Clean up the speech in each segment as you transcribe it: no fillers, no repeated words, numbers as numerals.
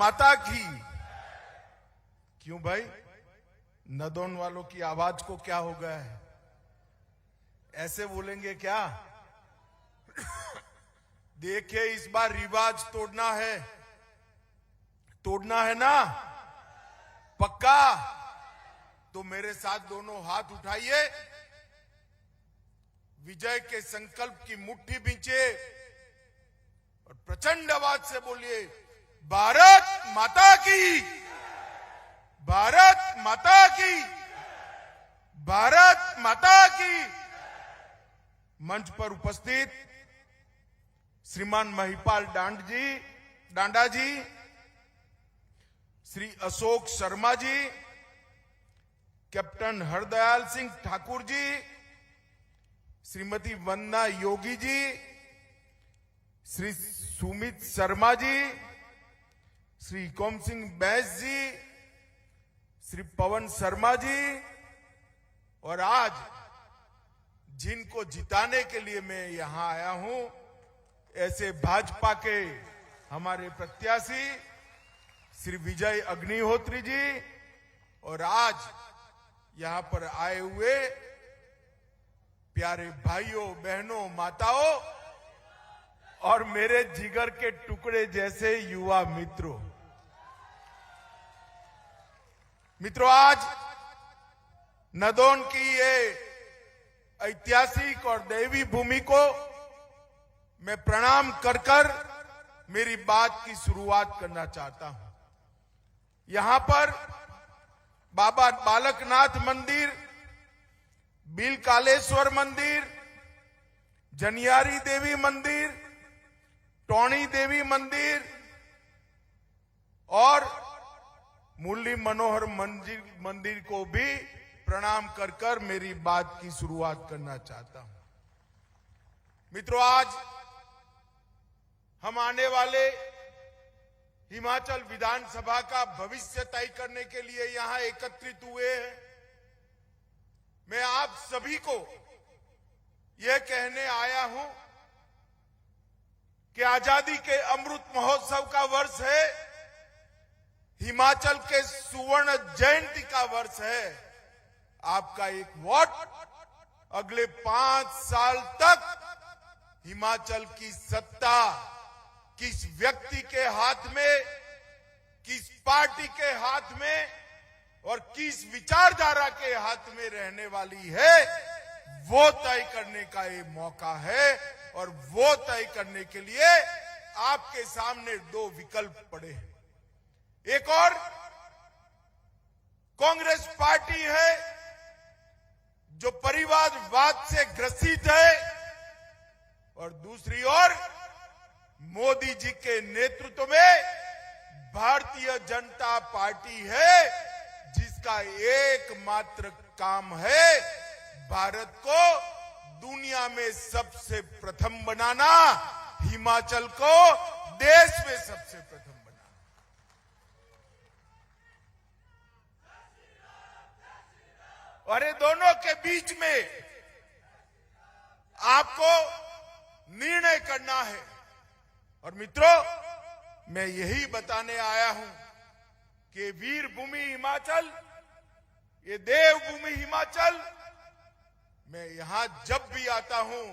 माता की। क्यों भाई, नदौन वालों की आवाज को क्या हो गया है? ऐसे बोलेंगे क्या? देखिए, इस बार रिवाज तोड़ना है ना? पक्का? तो मेरे साथ दोनों हाथ उठाइए, विजय के संकल्प की मुट्ठी बींचे और प्रचंड आवाज से बोलिए, भारत माता की, भारत माता की, भारत माता की। मंच पर उपस्थित श्रीमान महिपाल डांडा जी, श्री अशोक शर्मा जी, कैप्टन हरदयाल सिंह ठाकुर जी, श्रीमती वंदना योगी जी, श्री सुमित शर्मा जी, श्री कोम सिंह बैस जी, श्री पवन शर्मा जी, और आज जिनको जिताने के लिए मैं यहां आया हूं, ऐसे भाजपा के हमारे प्रत्याशी श्री विजय अग्निहोत्री जी, और आज यहां पर आए हुए प्यारे भाइयों बहनों माताओं और मेरे जिगर के टुकड़े जैसे युवा मित्रों, आज नदौन की ये ऐतिहासिक और दैवी भूमि को मैं प्रणाम कर मेरी बात की शुरुआत करना चाहता हूं। यहां पर बाबा बालकनाथ मंदिर, बिलकालेश्वर मंदिर, जनियारी देवी मंदिर, टोणी देवी मंदिर और मुरली मनोहर मंदिर को भी प्रणाम कर मेरी बात की शुरुआत करना चाहता हूं। मित्रों, आज हम आने वाले हिमाचल विधानसभा का भविष्य तय करने के लिए यहां एकत्रित हुए हैं। मैं आप सभी को यह कहने आया हूं कि आजादी के अमृत महोत्सव का वर्ष है, हिमाचल के सुवर्ण जयंती का वर्ष है। आपका एक वोट अगले 5 साल तक हिमाचल की सत्ता किस व्यक्ति के हाथ में, किस पार्टी के हाथ में और किस विचारधारा के हाथ में रहने वाली है, वो तय करने का ये मौका है। और वो तय करने के लिए आपके सामने 2 विकल्प पड़े हैं। एक और कांग्रेस पार्टी है जो परिवारवाद से ग्रसित है, और दूसरी ओर मोदी जी के नेतृत्व में भारतीय जनता पार्टी है, जिसका एकमात्र काम है भारत को दुनिया में सबसे प्रथम बनाना, हिमाचल को देश में सबसे प्रथम बनाना। और ये दोनों के बीच में आपको निर्णय करना है। और मित्रों, मैं यही बताने आया हूं कि वीर भूमि हिमाचल, ये देवभूमि हिमाचल, मैं यहां जब भी आता हूं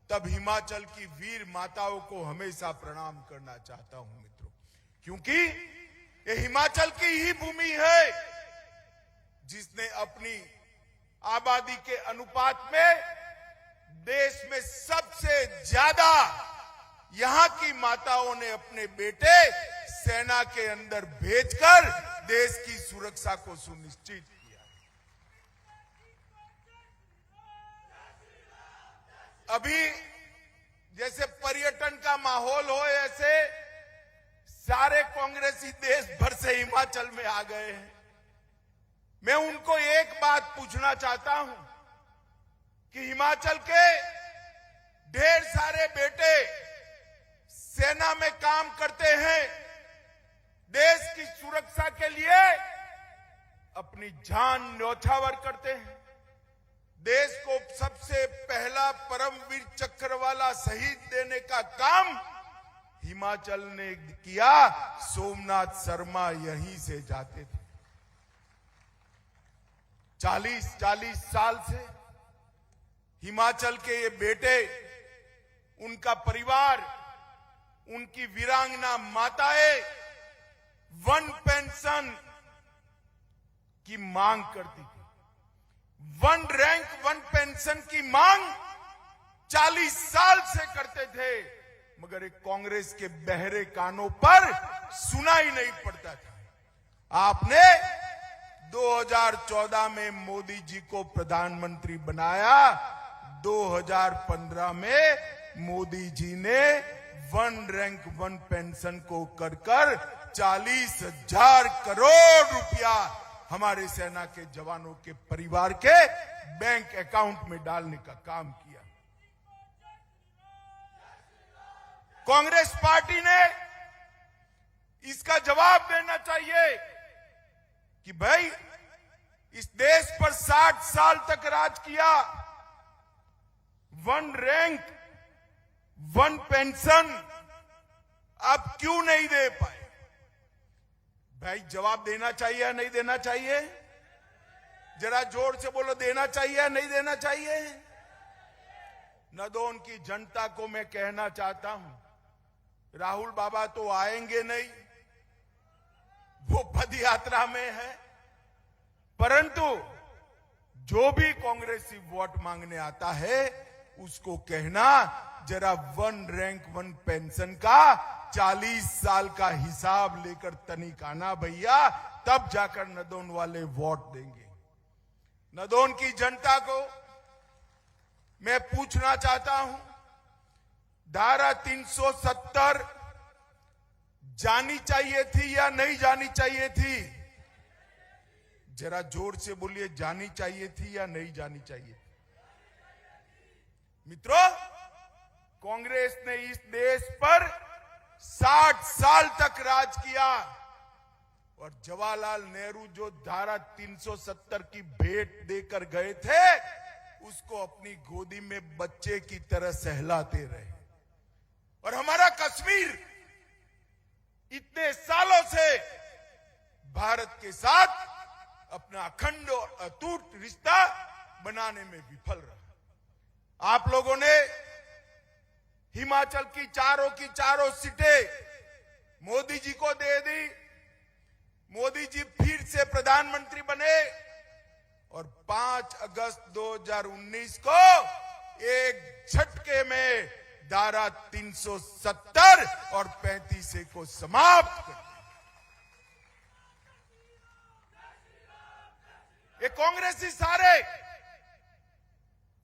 तब हिमाचल की वीर माताओं को हमेशा प्रणाम करना चाहता हूं मित्रों, क्योंकि ये हिमाचल की ही भूमि है जिसने अपनी आबादी के अनुपात में देश में सबसे ज्यादा यहां की माताओं ने अपने बेटे सेना के अंदर भेजकर देश की सुरक्षा को सुनिश्चित किया। अभी जैसे पर्यटन का माहौल हो, ऐसे सारे कांग्रेसी देश भर से हिमाचल में आ गए हैं। मैं उनको एक बात पूछना चाहता हूं कि हिमाचल के ढेर सारे बेटे सेना में काम करते हैं, देश की सुरक्षा के लिए अपनी जान न्यौछावर करते हैं, देश को सबसे पहला परमवीर चक्र वाला शहीद देने का काम हिमाचल ने किया, सोमनाथ शर्मा यहीं से जाते थे। 40 साल से हिमाचल के ये बेटे, उनका परिवार, उनकी वीरांगना माताएं वन पेंशन की मांग करती थी। वन रैंक वन पेंशन की मांग 40 साल से करते थे, मगर एक कांग्रेस के बहरे कानों पर सुनाई नहीं पड़ता था। आपने 2014 में मोदी जी को प्रधानमंत्री बनाया। 2015 में मोदी जी ने वन रैंक वन पेंशन को कर 40,000 करोड़ रुपया हमारे सेना के जवानों के परिवार के बैंक अकाउंट में डालने का काम किया। कांग्रेस पार्टी ने इसका जवाब देना चाहिए कि भाई, इस देश पर 60 साल तक राज किया, वन रैंक वन पेंशन आप क्यों नहीं दे पाए? भाई जवाब देना चाहिए या नहीं देना चाहिए? जरा जोर से बोलो, देना चाहिए या नहीं देना चाहिए? नदौन की जनता को मैं कहना चाहता हूं, राहुल बाबा तो आएंगे नहीं, वो पद यात्रा में है, परंतु जो भी कांग्रेसी वोट मांगने आता है उसको कहना, जरा वन रैंक वन पेंशन का 40 साल का हिसाब लेकर तनिक आना भैया, तब जाकर नदौन वाले वोट देंगे। नदौन की जनता को मैं पूछना चाहता हूं, धारा 370 जानी चाहिए थी या नहीं जानी चाहिए थी? जरा जोर से बोलिए, जानी चाहिए थी या नहीं जानी चाहिए थी? मित्रों, कांग्रेस ने इस देश पर 60 साल तक राज किया और जवाहरलाल नेहरू जो धारा 370 की भेंट देकर गए थे, उसको अपनी गोदी में बच्चे की तरह सहलाते रहे। और हमारा कश्मीर इतने सालों से भारत के साथ अपना अखंड और अटूट रिश्ता बनाने में विफल रहा। आप लोगों ने हिमाचल की चारों सीटें मोदी जी को दे दी। मोदी जी फिर से प्रधानमंत्री बने और 5 अगस्त 2019 को एक झटके में धारा 370 और 35 को समाप्त कर दिया। ये कांग्रेसी सारे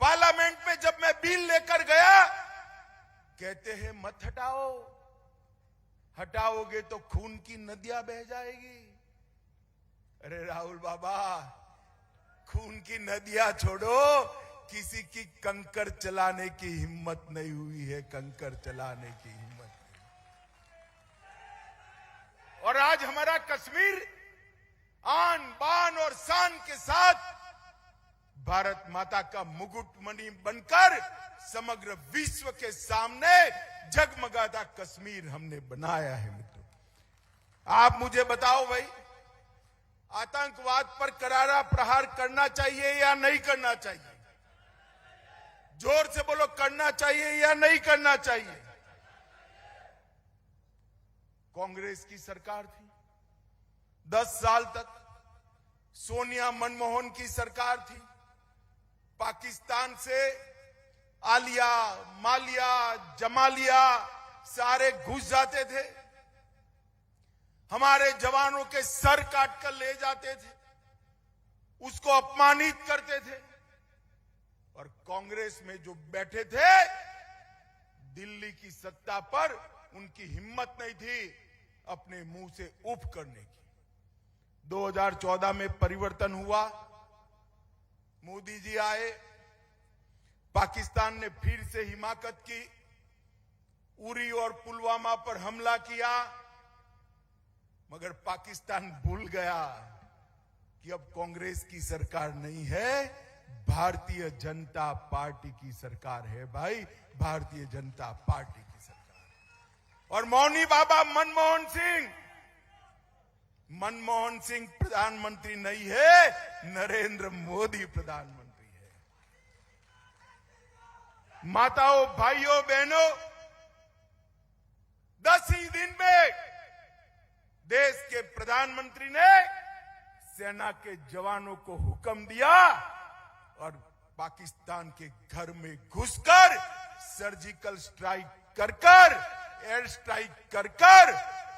पार्लियामेंट में जब मैं बिल लेकर गया, कहते हैं मत हटाओ, हटाओगे तो खून की नदियां बह जाएगी। अरे राहुल बाबा, खून की नदियां छोड़ो, किसी की कंकर चलाने की हिम्मत नहीं हुई है, कंकर चलाने की हिम्मत नहीं। और आज हमारा कश्मीर आन बान और शान के साथ भारत माता का मुकुटमणि बनकर समग्र विश्व के सामने जगमगाता कश्मीर हमने बनाया है। मित्रों, आप मुझे बताओ भाई, आतंकवाद पर करारा प्रहार करना चाहिए या नहीं करना चाहिए? जोर से बोलो, करना चाहिए या नहीं करना चाहिए? कांग्रेस की सरकार थी 10 साल तक, सोनिया मनमोहन की सरकार थी। पाकिस्तान से आलिया, मालिया, जमालिया सारे घुस जाते थे, हमारे जवानों के सर काट कर ले जाते थे, उसको अपमानित करते थे। और कांग्रेस में जो बैठे थे, दिल्ली की सत्ता पर उनकी हिम्मत नहीं थी अपने मुंह से उफ करने की। 2014 में परिवर्तन हुआ, मोदी जी आए, पाकिस्तान ने फिर से हिमाकत की, उरी और पुलवामा पर हमला किया, मगर पाकिस्तान भूल गया कि अब कांग्रेस की सरकार नहीं है, भारतीय जनता पार्टी की सरकार है। भाई, भारतीय जनता पार्टी की सरकार। और मौनी बाबा मनमोहन सिंह प्रधानमंत्री नहीं है, नरेंद्र मोदी प्रधानमंत्री है। माताओं, भाइयों, बहनों, 10 ही दिन में देश के प्रधानमंत्री ने सेना के जवानों को हुक्म दिया और पाकिस्तान के घर में घुसकर सर्जिकल स्ट्राइक कर एयर स्ट्राइक कर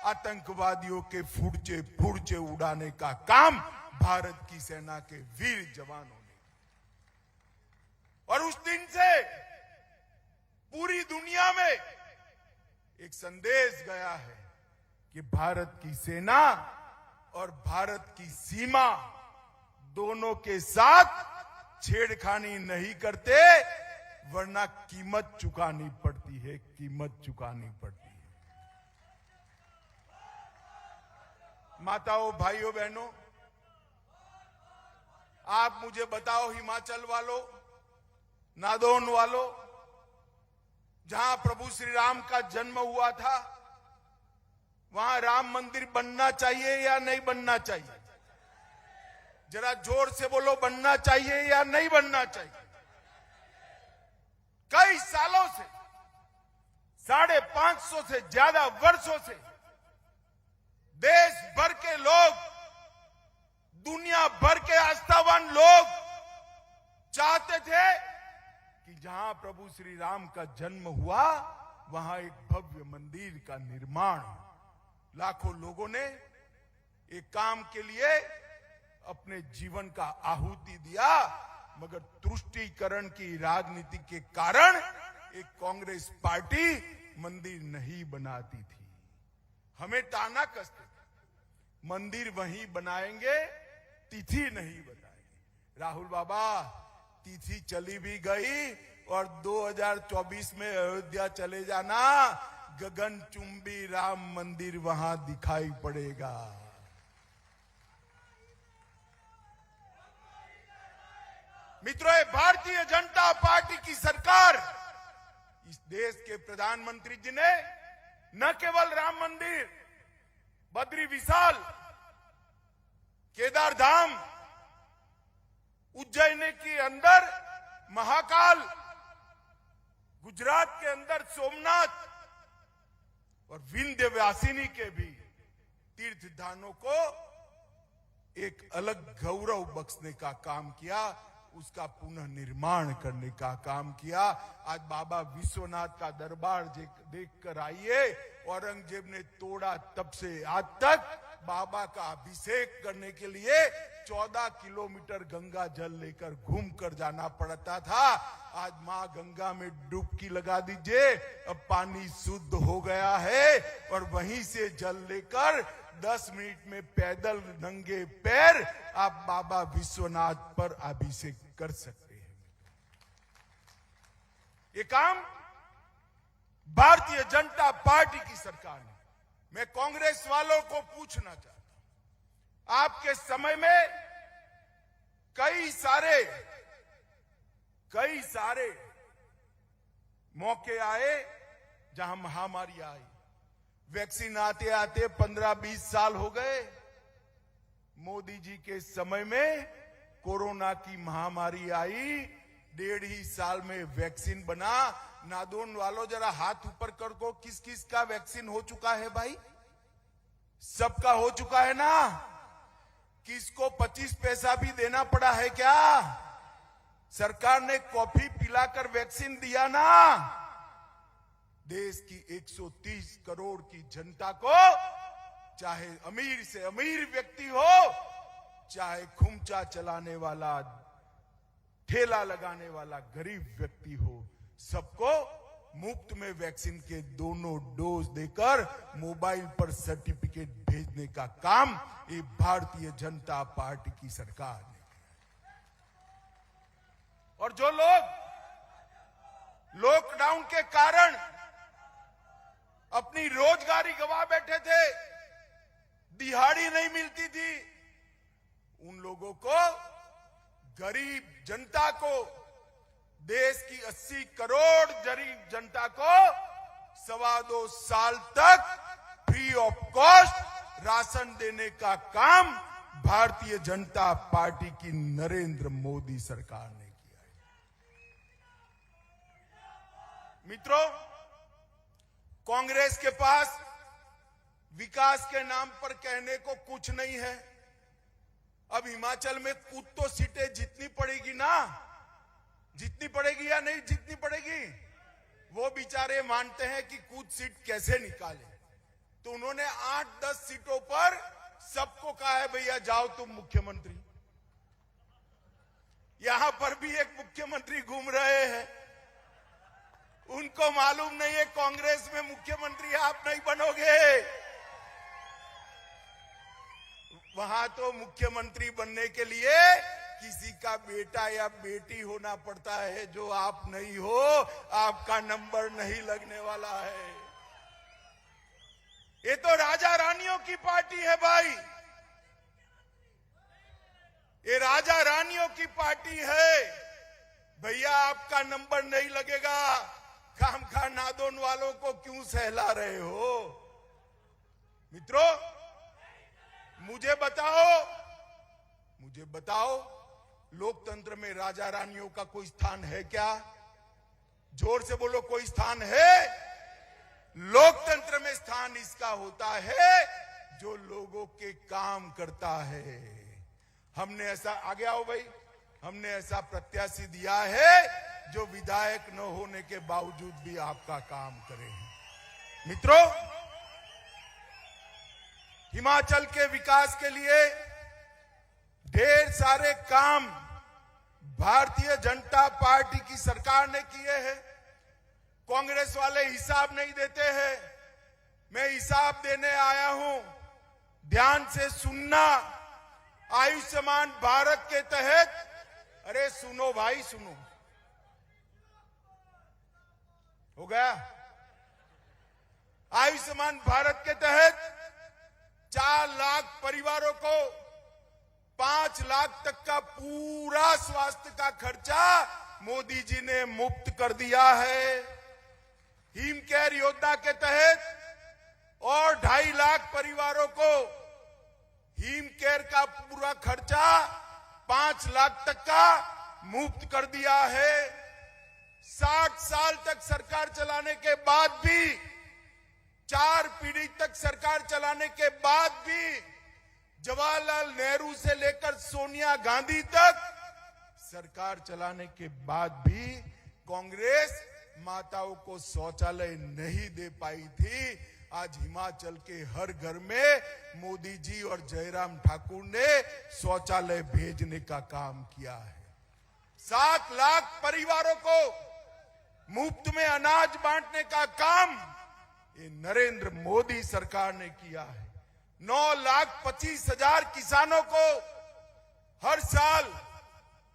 आतंकवादियों के फुर्चे उड़ाने का काम भारत की सेना के वीर जवानों ने। और उस दिन से पूरी दुनिया में एक संदेश गया है कि भारत की सेना और भारत की सीमा दोनों के साथ छेड़खानी नहीं करते, वरना कीमत चुकानी पड़ती है, कीमत चुकानी पड़ती है। माताओं, भाइयों, बहनों, आप मुझे बताओ, हिमाचल वालों, नादौन वालों, जहां प्रभु श्री राम का जन्म हुआ था, वहां राम मंदिर बनना चाहिए या नहीं बनना चाहिए? जरा जोर से बोलो, बनना चाहिए या नहीं बनना चाहिए? कई सालों से, 550 से ज्यादा वर्षों से देश भर के लोग, दुनिया भर के आस्थावान लोग चाहते थे कि जहां प्रभु श्री राम का जन्म हुआ, वहां एक भव्य मंदिर का निर्माण। लाखों लोगों ने एक काम के लिए अपने जीवन का आहुति दिया, मगर तुष्टीकरण की राजनीति के कारण एक कांग्रेस पार्टी मंदिर नहीं बनाती थी। हमें ताना कसते थे, मंदिर वहीं बनाएंगे, तिथि नहीं बताएंगे। राहुल बाबा, तिथि चली भी गई और 2024 में अयोध्या चले जाना, गगनचुंबी राम मंदिर वहां दिखाई पड़ेगा। मित्रों, ये भारतीय जनता पार्टी की सरकार, इस देश के प्रधानमंत्री जी ने न केवल राम मंदिर, बद्री विशाल, केदार धाम, उज्जैन के अंदर महाकाल, गुजरात के अंदर सोमनाथ और विंध्यवासिनी के भी तीर्थ धामों को एक अलग गौरव बख्शने का काम किया, उसका पुनः निर्माण करने का काम किया। आज बाबा विश्वनाथ का दरबार देखकर आइए, औरंगजेब ने तोड़ा, तब से आज तक बाबा का अभिषेक करने के लिए 14 किलोमीटर गंगा जल लेकर घूम कर जाना पड़ता था। आज मां गंगा में डुबकी लगा दीजिए, अब पानी शुद्ध हो गया है और वहीं से जल लेकर 10 मिनट में पैदल नंगे पैर आप बाबा विश्वनाथ पर अभिषेक कर सकते हैं। ये काम भारतीय जनता पार्टी की सरकार ने। मैं कांग्रेस वालों को पूछना चाहता हूं, आपके समय में कई सारे मौके आए जहां महामारी आई, वैक्सीन आते आते 15-20 साल हो गए। मोदी जी के समय में कोरोना की महामारी आई, 1.5 साल में वैक्सीन बना। नादौन वालों, जरा हाथ ऊपर कर दो, किस किस का वैक्सीन हो चुका है भाई? सबका हो चुका है ना? किसको 25 पैसा भी देना पड़ा है क्या? सरकार ने कॉफी पिलाकर वैक्सीन दिया ना? देश की 130 करोड़ की जनता को, चाहे अमीर से अमीर व्यक्ति हो, चाहे खुमचा चलाने वाला, ठेला लगाने वाला गरीब व्यक्ति हो, सबको मुफ्त में वैक्सीन के दोनों डोज देकर मोबाइल पर सर्टिफिकेट भेजने का काम ये भारतीय जनता पार्टी की सरकार ने किया। और जो लोग लॉकडाउन के कारण अपनी रोजगारी गंवा बैठे थे, दिहाड़ी नहीं मिलती थी, उन लोगों को, गरीब जनता को, देश की 80 करोड़ गरीब जनता को 2.25 साल तक फ्री ऑफ कॉस्ट राशन देने का काम भारतीय जनता पार्टी की नरेंद्र मोदी सरकार ने किया है। मित्रों, कांग्रेस के पास विकास के नाम पर कहने को कुछ नहीं है। अब हिमाचल में कुछ तो सीटें जीतनी पड़ेगी ना, जीतनी पड़ेगी या नहीं जीतनी पड़ेगी? वो बेचारे मानते हैं कि कुछ सीट कैसे निकाले, तो उन्होंने 8-10 सीटों पर सबको कहा है भैया जाओ तुम मुख्यमंत्री। यहां पर भी एक मुख्यमंत्री घूम रहे हैं, उनको मालूम नहीं है कांग्रेस में मुख्यमंत्री आप नहीं बनोगे। वहां तो मुख्यमंत्री बनने के लिए किसी का बेटा या बेटी होना पड़ता है, जो आप नहीं हो, आपका नंबर नहीं लगने वाला है। ये तो राजा रानियों की पार्टी है भाई, ये राजा रानियों की पार्टी है। भैया आपका नंबर नहीं लगेगा, खामखा नादौन वालों को क्यों सहला रहे हो? मित्रों, मुझे बताओ लोकतंत्र में राजा रानियों का कोई स्थान है क्या? जोर से बोलो, कोई स्थान है? लोकतंत्र में स्थान इसका होता है जो लोगों के काम करता है। हमने ऐसा, आगे आओ भाई, हमने ऐसा प्रत्याशी दिया है जो विधायक न होने के बावजूद भी आपका काम करे। मित्रों, हिमाचल के विकास के लिए ढेर सारे काम भारतीय जनता पार्टी की सरकार ने किए हैं। कांग्रेस वाले हिसाब नहीं देते हैं, मैं हिसाब देने आया हूं, ध्यान से सुनना। आयुष्मान भारत के तहत, अरे सुनो भाई सुनो, हो गया? आयुष्मान भारत के तहत 4 लाख परिवारों को 5 लाख तक का पूरा स्वास्थ्य का खर्चा मोदी जी ने मुफ्त कर दिया है। हिम केयर योजना के तहत और 2.5 लाख परिवारों को हिम केयर का पूरा खर्चा 5 लाख तक का मुफ्त कर दिया है। 60 साल तक सरकार चलाने के बाद भी, 4 पीढ़ी तक सरकार चलाने के बाद भी, जवाहरलाल नेहरू से लेकर सोनिया गांधी तक सरकार चलाने के बाद भी कांग्रेस माताओं को शौचालय नहीं दे पाई थी। आज हिमाचल के हर घर में मोदी जी और जयराम ठाकुर ने शौचालय भेजने का काम किया है। 7 लाख परिवारों को मुफ्त में अनाज बांटने का काम ये नरेंद्र मोदी सरकार ने किया है। 9,25,000 किसानों को हर साल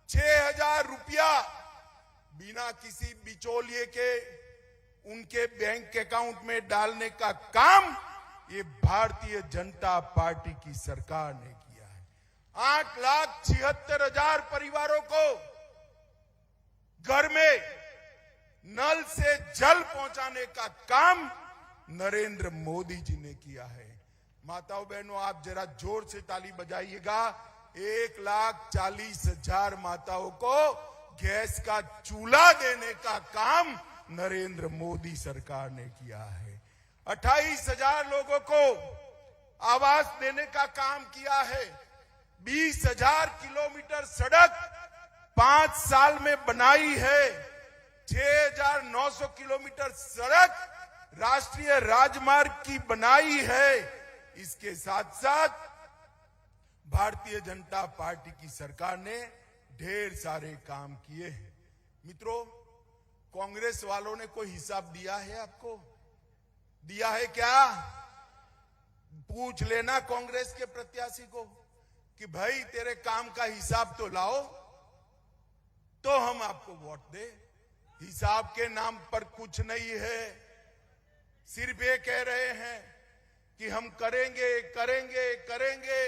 6,000 रुपया बिना किसी बिचौलिए के उनके बैंक अकाउंट में डालने का काम ये भारतीय जनता पार्टी की सरकार ने किया है। 8,76,000 परिवारों को घर में नल से जल पहुंचाने का काम नरेंद्र मोदी जी ने किया है। माताओं बहनों, आप जरा जोर से ताली बजाइएगा। 1,40,000 माताओं को गैस का चूल्हा देने का काम नरेंद्र मोदी सरकार ने किया है। 28,000 लोगों को आवास देने का काम किया है। 20,000 किलोमीटर सड़क 5 साल में बनाई है। 6,900 किलोमीटर सड़क राष्ट्रीय राजमार्ग की बनाई है। इसके साथ साथ भारतीय जनता पार्टी की सरकार ने ढेर सारे काम किए हैं। मित्रों, कांग्रेस वालों ने कोई हिसाब दिया है आपको? दिया है क्या? पूछ लेना कांग्रेस के प्रत्याशी को कि भाई तेरे काम का हिसाब तो लाओ, तो हम आपको वोट दे। हिसाब के नाम पर कुछ नहीं है, सिर्फ ये कह रहे हैं कि हम करेंगे करेंगे करेंगे,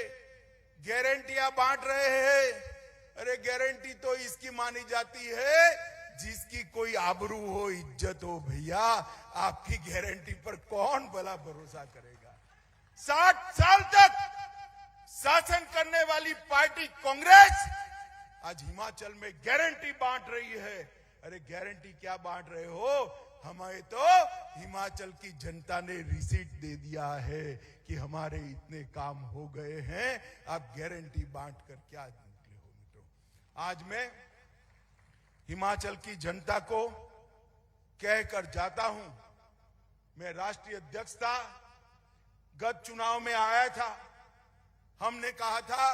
गारंटियां बांट रहे हैं। अरे गारंटी तो इसकी मानी जाती है जिसकी कोई आबरू हो, इज्जत हो, भैया आपकी गारंटी पर कौन भला भरोसा करेगा। 60 साल तक शासन करने वाली पार्टी कांग्रेस आज हिमाचल में गारंटी बांट रही है। अरे गारंटी क्या बांट रहे हो, हमें तो हिमाचल की जनता ने रिसीट दे दिया है कि हमारे इतने काम हो गए हैं, आप गारंटी बांट कर क्या निकले हो। मित्रों, आज मैं हिमाचल की जनता को कहकर जाता हूं, मैं राष्ट्रीय अध्यक्ष था, गत चुनाव में आया था, हमने कहा था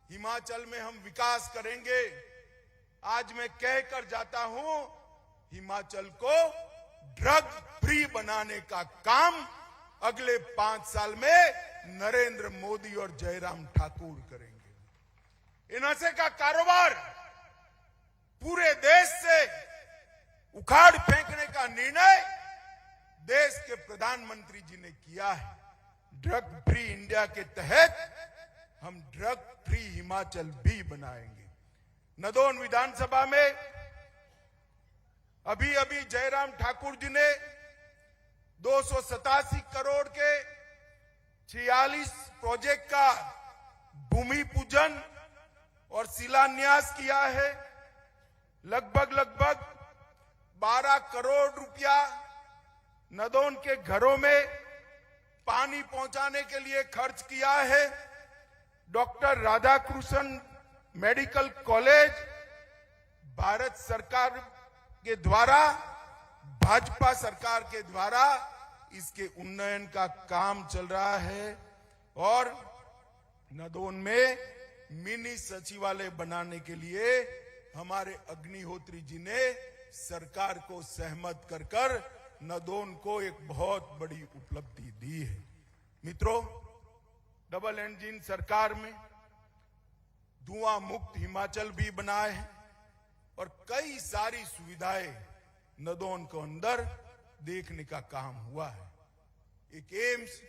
हिमाचल में हम विकास करेंगे। आज मैं कहकर जाता हूं, हिमाचल को ड्रग फ्री बनाने का काम अगले 5 साल में नरेंद्र मोदी और जयराम ठाकुर करेंगे। नशे का कारोबार पूरे देश से उखाड़ फेंकने का निर्णय देश के प्रधानमंत्री जी ने किया है। ड्रग फ्री इंडिया के तहत हम ड्रग फ्री हिमाचल भी बनाएंगे। नदौन विधानसभा में अभी अभी जयराम ठाकुर जी ने 287 करोड़ के 46 प्रोजेक्ट का भूमि पूजन और शिलान्यास किया है। लगभग 12 करोड़ रुपया नदौन के घरों में पानी पहुंचाने के लिए खर्च किया है। Doctor Radhakrishna medical college Bharat सरकार के द्वारा, भाजपा सरकार के द्वारा इसके उन्नयन का काम चल रहा है और नदौन में मिनी सचिवालय बनाने के लिए हमारे अग्निहोत्री जी ने सरकार को सहमत कर नदौन को एक बहुत बड़ी उपलब्धि दी है। मित्रों, डबल इंजन सरकार में धुआं मुक्त हिमाचल भी बनाए हैं और कई सारी सुविधाएं नदौन के अंदर देखने का काम हुआ है। एक एम्स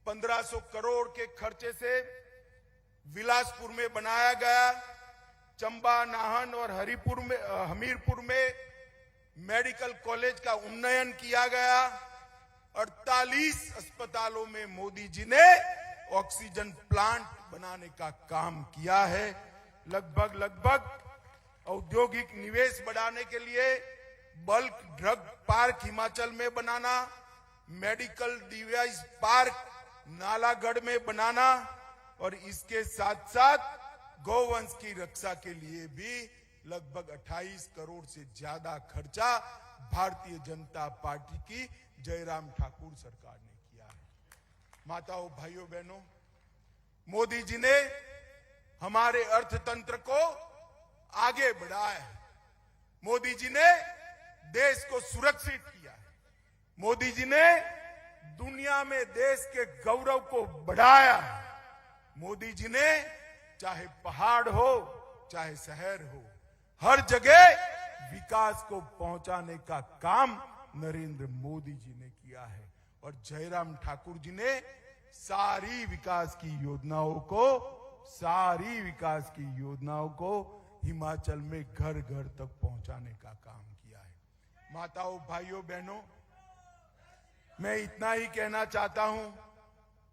1500 करोड़ के खर्चे से बिलासपुर में बनाया गया। चंबा, नाहन और हमीरपुर में मेडिकल कॉलेज का उन्नयन किया गया। 48 अस्पतालों में मोदी जी ने ऑक्सीजन प्लांट बनाने का काम किया है। लगभग औद्योगिक निवेश बढ़ाने के लिए बल्क ड्रग पार्क हिमाचल में बनाना, मेडिकल डिवाइस पार्क नालागढ़ में बनाना और इसके साथ साथ गौवंश की रक्षा के लिए भी लगभग 28 करोड़ से ज्यादा खर्चा भारतीय जनता पार्टी की जयराम ठाकुर सरकार ने किया है। माताओं, भाइयों, बहनों, मोदी जी ने हमारे अर्थतंत्र को आगे बढ़ाया है। मोदी जी ने देश को सुरक्षित किया है। मोदी जी ने दुनिया में देश के गौरव को बढ़ाया है। मोदी जी ने चाहे पहाड़ हो चाहे शहर हो, हर जगह विकास को पहुंचाने का काम नरेंद्र मोदी जी ने किया है और जयराम ठाकुर जी ने सारी विकास की योजनाओं को हिमाचल में घर घर तक पहुंचाने का काम किया है। माताओं, भाइयों, बहनों, मैं इतना ही कहना चाहता हूं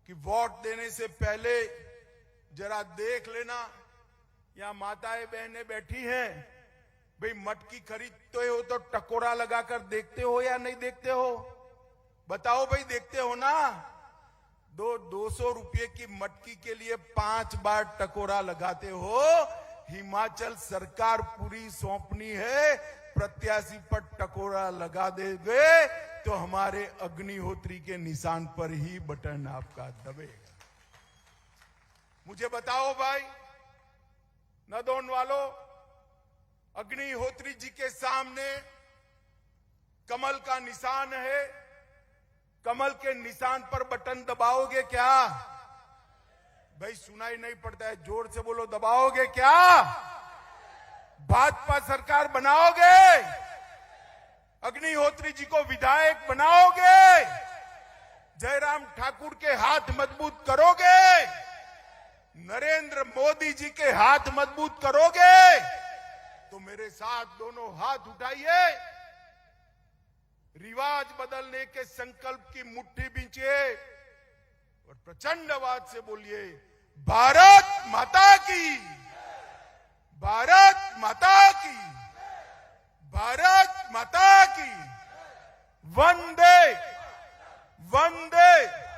कि वोट देने से पहले जरा देख लेना, यहां माताएं बहनें बैठी हैं, भाई मटकी खरीदते हो तो टकोरा लगाकर देखते हो या नहीं देखते हो? बताओ भाई, देखते हो ना? 200 रुपये की मटकी के लिए 5 बार टकोरा लगाते हो। हिमाचल सरकार पूरी सौंपनी है, प्रत्याशी पर टकोरा लगा देंगे तो हमारे अग्निहोत्री के निशान पर ही बटन आपका दबेगा। मुझे बताओ भाई, नदौन वालों, अग्निहोत्री जी के सामने कमल का निशान है, कमल के निशान पर बटन दबाओगे क्या? भाई सुनाई नहीं पड़ता है, जोर से बोलो, दबाओगे क्या? भाजपा सरकार बनाओगे? अग्निहोत्री जी को विधायक बनाओगे? जयराम ठाकुर के हाथ मजबूत करोगे? नरेंद्र मोदी जी के हाथ मजबूत करोगे? तो मेरे साथ दोनों हाथ उठाइए, रिवाज बदलने के संकल्प की मुट्ठी बींचिए और प्रचंड आवाज से बोलिए, भारत माता की, भारत माता की, भारत माता की, वंदे वंदे